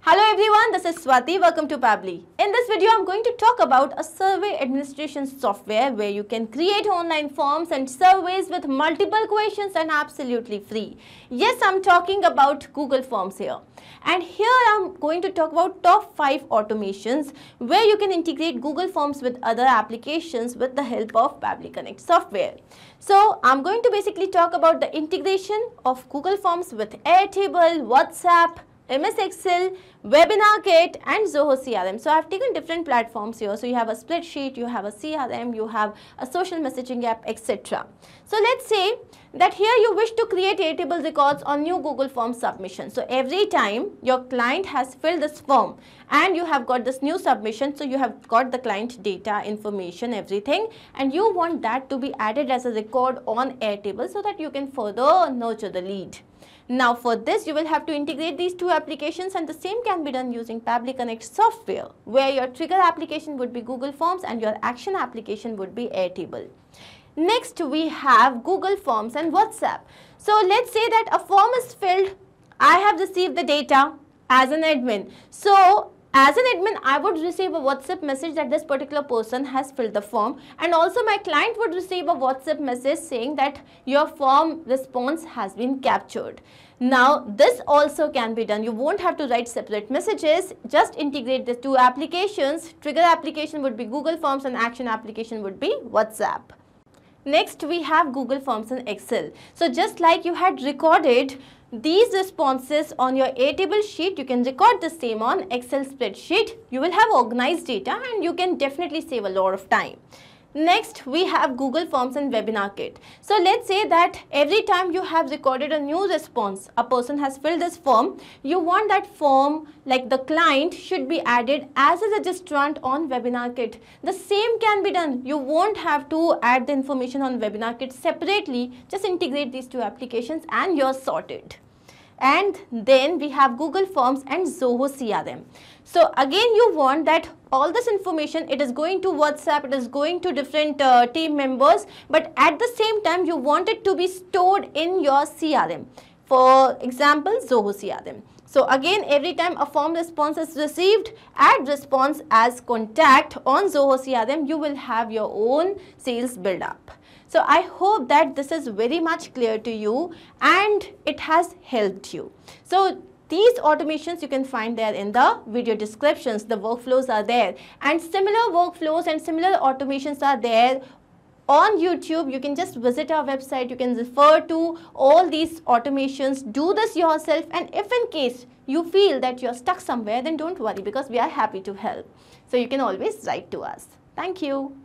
Hello everyone, this is Swati. Welcome to Pabbly. In this video, I'm going to talk about a survey administration software where you can create online forms and surveys with multiple questions and absolutely free. Yes, I'm talking about Google Forms here. And here I'm going to talk about top 5 automations where you can integrate Google Forms with other applications with the help of Pabbly Connect software. So I'm going to basically talk about the integration of Google Forms with Airtable, WhatsApp, MS Excel, Webinar Kit and Zoho CRM. So I have taken different platforms here. So you have a spreadsheet, you have a CRM, you have a social messaging app, etc. So let's say that here you wish to create Airtable records on new Google Form submission. So every time your client has filled this form and you have got this new submission, so you have got the client data, information, everything, and you want that to be added as a record on Airtable so that you can further nurture the lead. Now for this you will have to integrate these two applications, and the same can be done using Pabbly Connect software where your trigger application would be Google Forms and your action application would be Airtable. Next we have Google Forms and WhatsApp. So let's say that a form is filled, I have received the data as an admin. So as an admin, I would receive a WhatsApp message that this particular person has filled the form, and also my client would receive a WhatsApp message saying that your form response has been captured. Now this also can be done. You won't have to write separate messages, just integrate the two applications. Trigger application would be Google Forms and action application would be WhatsApp. Next we have Google Forms and Excel. So just like you had recorded these responses on your Airtable sheet, you can record the same on Excel spreadsheet. You will have organized data and you can definitely save a lot of time. Next we have Google Forms and Webinar Kit. So let's say that every time you have recorded a new response, a person has filled this form, you want that form, like the client, should be added as a registrant on Webinar Kit. The same can be done. You won't have to add the information on Webinar Kit separately. Just integrate these two applications and you're sorted. And then we have Google Forms and Zoho CRM. So again you want that all this information, it is going to WhatsApp, it is going to different team members, but at the same time you want it to be stored in your CRM. For example, Zoho CRM. So again, every time a form response is received, add response as contact on Zoho CRM, you will have your own sales build up. So I hope that this is very much clear to you and it has helped you. So these automations you can find there in the video descriptions. The workflows are there, and similar workflows and similar automations are there on YouTube. You can just visit our website. You can refer to all these automations. Do this yourself, and if in case you feel that you're stuck somewhere, then don't worry, because we are happy to help. So you can always write to us. Thank you.